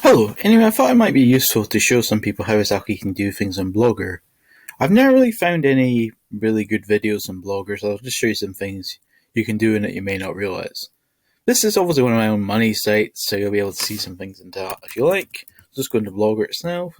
Hello, anyway, I thought it might be useful to show some people how exactly you can do things on Blogger. I've never really found any really good videos on Blogger, so I'll just show you some things you can do in it you may not realise. This is obviously one of my own money sites, so you'll be able to see some things in that if you like. Just go into Blogger itself.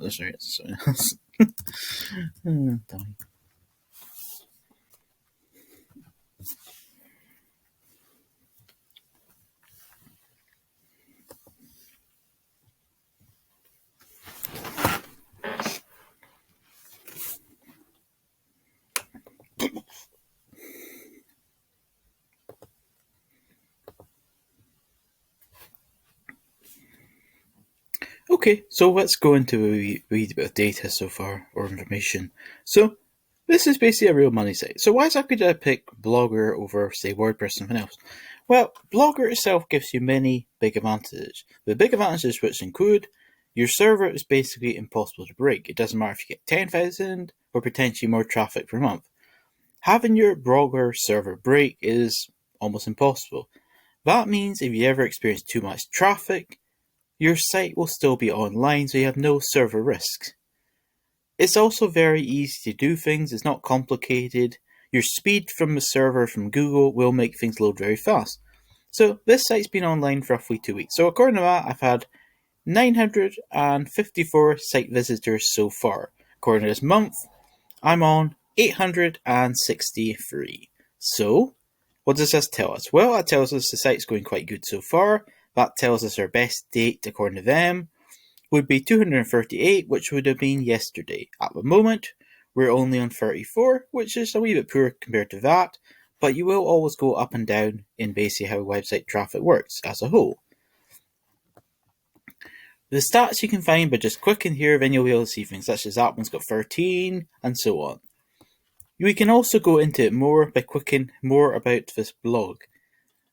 Okay, so let's go into a wee bit of data so far, or information. So, this is basically a real money site. So why exactly did I pick Blogger over, say, WordPress or something else? Well, Blogger itself gives you many big advantages. The big advantages which include your server is basically impossible to break. It doesn't matter if you get 10,000 or potentially more traffic per month. Having your Blogger server break is almost impossible. That means if you ever experience too much traffic, your site will still be online, so you have no server risks. It's also very easy to do things, it's not complicated. Your speed from the server from Google will make things load very fast. So this site's been online for roughly 2 weeks. So according to that, I've had 954 site visitors so far. According to this month, I'm on 863. So, what does this tell us? Well, that tells us the site's going quite good so far. That tells us our best date, according to them, would be 238, which would have been yesterday. At the moment, we're only on 34, which is a wee bit poor compared to that, but you will always go up and down in basically how website traffic works as a whole. The stats you can find by just clicking here, then you'll be able to see things such as that one's got 13, and so on. We can also go into it more by clicking more about this blog.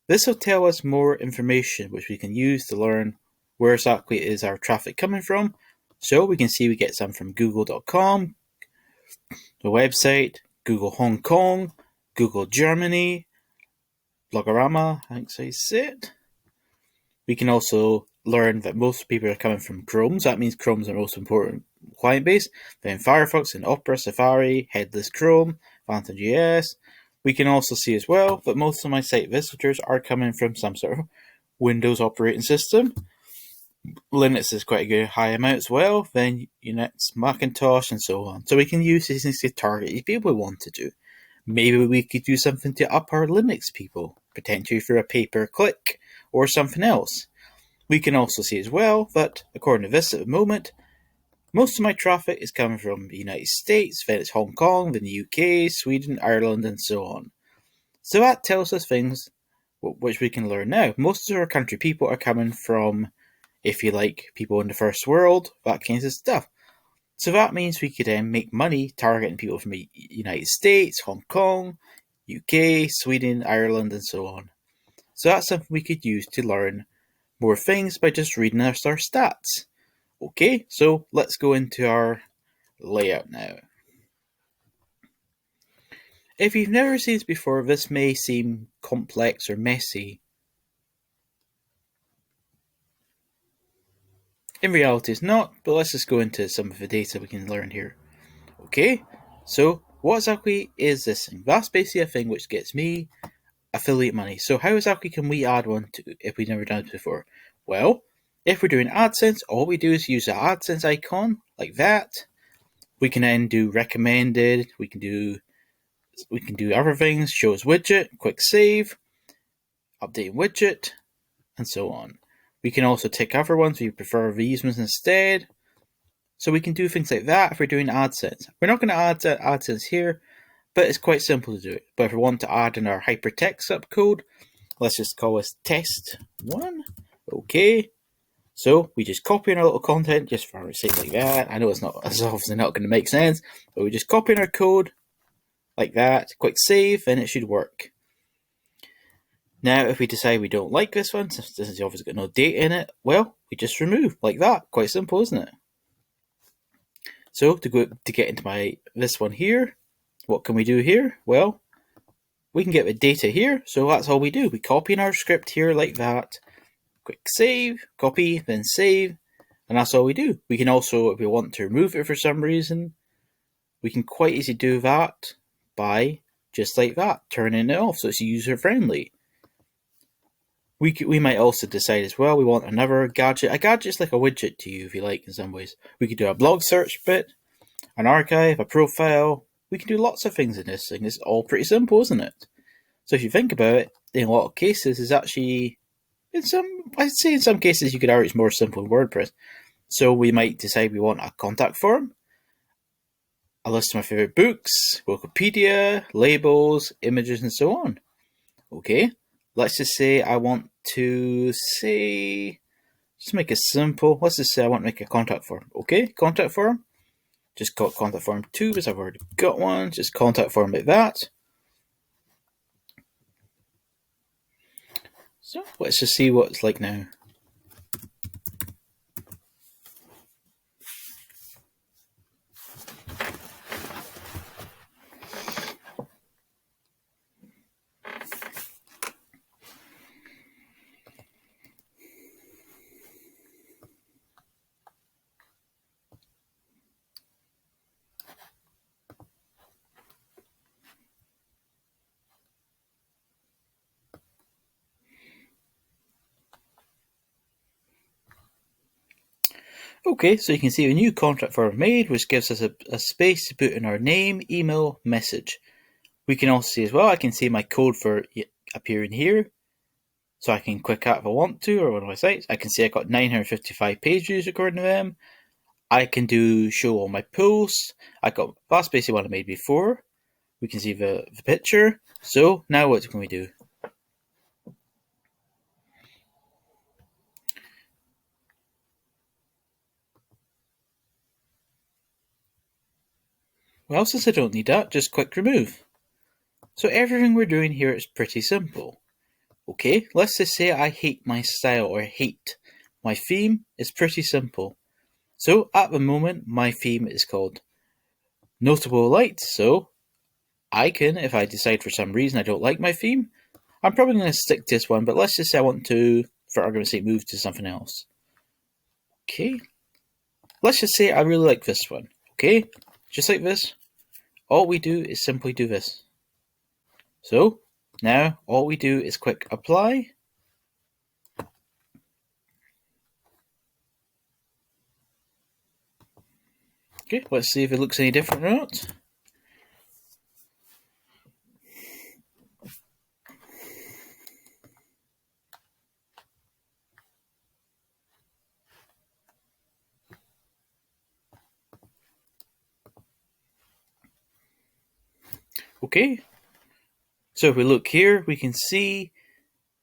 This will tell us more information which we can use to learn where exactly is our traffic coming from. So we can see we get some from google.com, the website, Google Hong Kong, Google Germany, Blogorama, I think so you say it. We can also learn that most people are coming from Chrome, so that means Chrome's our most important client base. Then Firefox and Opera, Safari, Headless Chrome, Phantom.js. We can also see as well that most of my site visitors are coming from some sort of Windows operating system. Linux is quite a good high amount as well, then Unix, Macintosh, and so on. So we can use these things to target these people we want to do. Maybe we could do something to up our Linux people, potentially for a pay-per-click or something else. We can also see as well that, according to this at the moment, most of my traffic is coming from the United States, then it's Hong Kong, then the UK, Sweden, Ireland, and so on. So that tells us things which we can learn now. Most of our country people are coming from, if you like, people in the first world, that kind of stuff. So that means we could then make money targeting people from the United States, Hong Kong, UK, Sweden, Ireland, and so on. So that's something we could use to learn more things by just reading our stats. Okay, so let's go into our layout now. If you've never seen this before, this may seem complex or messy. In reality, it's not, but let's just go into some of the data we can learn here. Okay, so what exactly is this thing? That's basically a thing which gets me affiliate money. So how exactly can we add one to if we've never done it before? Well, if we're doing AdSense, all we do is use the AdSense icon like that. We can then do recommended. We can do other things. Show us widget, quick save, update widget, and so on. We can also tick other ones. We prefer these ones instead. So we can do things like that if we're doing AdSense. We're not going to add AdSense here, but it's quite simple to do it. But if we want to add in our hypertext subcode, let's just call this test1. Okay. So we just copy in our little content just for our sake like that. I know it's obviously not going to make sense, but we just copy in our code like that, quick save, and it should work. Now, if we decide we don't like this one, since this has obviously got no date in it, well, we just remove like that. Quite simple, isn't it? So to get into this one here, what can we do here? Well, we can get the data here. So that's all we do. We copy in our script here like that. Quick save, copy, then save. And that's all we do. We can also, if we want to remove it for some reason, we can quite easily do that by just like that, turning it off so it's user friendly. We might also decide as well we want another gadget. A gadget's like a widget to you if you like in some ways. We could do a blog search bit, an archive, a profile. We can do lots of things in this thing. It's all pretty simple, isn't it? So if you think about it, in a lot of cases, it's actually I'd say in some cases you could argue it's more simple in WordPress. So we might decide we want a contact form, a list of my favorite books, Wikipedia, labels, images, and so on. Okay, let's just say I want to just make it simple. Let's just say I want to make a contact form. Okay, contact form. Just call it contact form 2 because I've already got one. Just contact form like that. So let's just see what it's like now. Okay, so you can see a new contact form made, which gives us a space to put in our name, email, message. We can also see as well, I can see my code for appearing here. So I can click that if I want to, or one of my sites. I can see I got 955 page views according to them. I can show all my posts. That's basically what I made before. We can see the picture. So now what can we do? Well, since I don't need that, just click remove. So everything we're doing here is pretty simple. Okay, let's just say I hate my style or hate my theme. It's pretty simple. So at the moment, my theme is called Notable Light. So I can, if I decide for some reason I don't like my theme, I'm probably going to stick to this one, but let's just say I want to, for argument's sake, move to something else. Okay, let's just say I really like this one. Okay, just like this. All we do is simply do this. So now all we do is click apply. Okay, let's see if it looks any different or not. Okay, so if we look here, we can see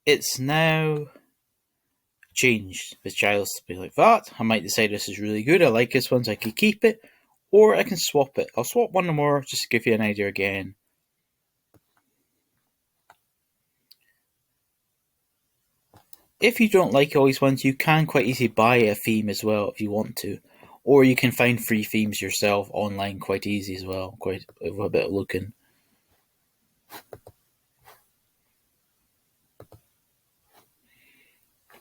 it's now changed. The child's to be like that. I might decide this is really good. I like this one, so I can keep it, or I can swap it. I'll swap one more just to give you an idea again. If you don't like all these ones, you can quite easily buy a theme as well if you want to. Or you can find free themes yourself online quite easy as well, quite with a bit of looking.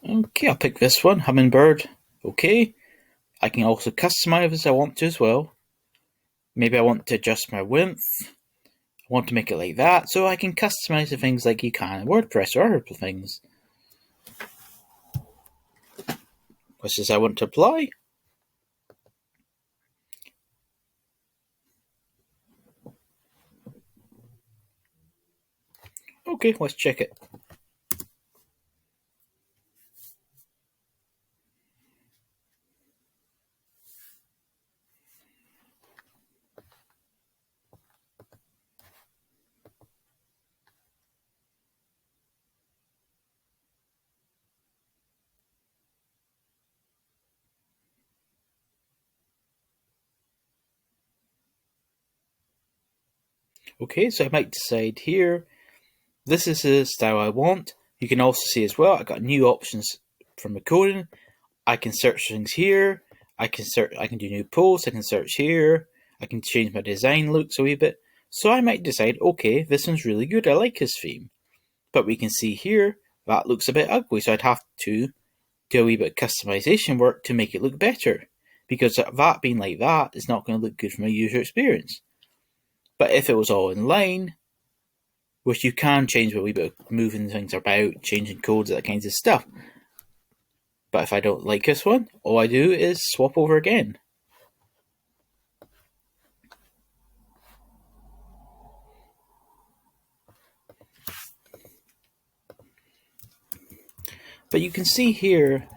Okay, I'll pick this one, Hummingbird. Okay, I can also customize as I want to as well. Maybe I want to adjust my width. I want to make it like that, so I can customize the things like you can in WordPress or other things. Let's just I want to apply. Okay, let's check it. Okay, so I might decide here, this is the style I want. You can also see as well, I got new options from the coding. I can search things here. I can do new posts. I can search here. I can change my design looks a wee bit. So I might decide, okay, this one's really good. I like his theme. But we can see here, that looks a bit ugly. So I'd have to do a wee bit of customization work to make it look better. Because that being like that is not going to look good from a user experience. But if it was all in line, which you can change a wee bit of moving things about, changing codes, that kinds of stuff. But if I don't like this one, all I do is swap over again. But you can see here,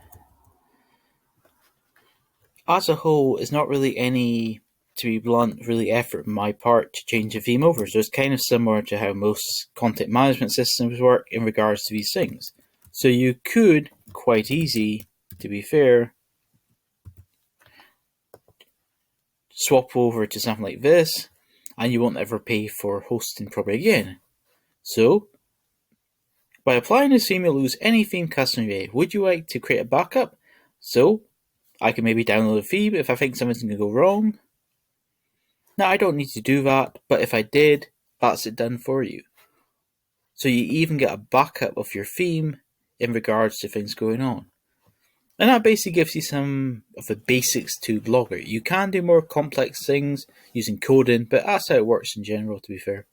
as a whole, it's not really any, to be blunt, really effort on my part to change the theme over. So it's kind of similar to how most content management systems work in regards to these things. So you could, quite easy, to be fair, swap over to something like this, and you won't ever pay for hosting probably again. So, by applying this theme, you'll lose any theme customization. Would you like to create a backup? So, I can maybe download a theme if I think something's going to go wrong. Now, I don't need to do that, but if I did, that's it done for you. So you even get a backup of your theme in regards to things going on. And that basically gives you some of the basics to Blogger. You can do more complex things using coding, but that's how it works in general, to be fair.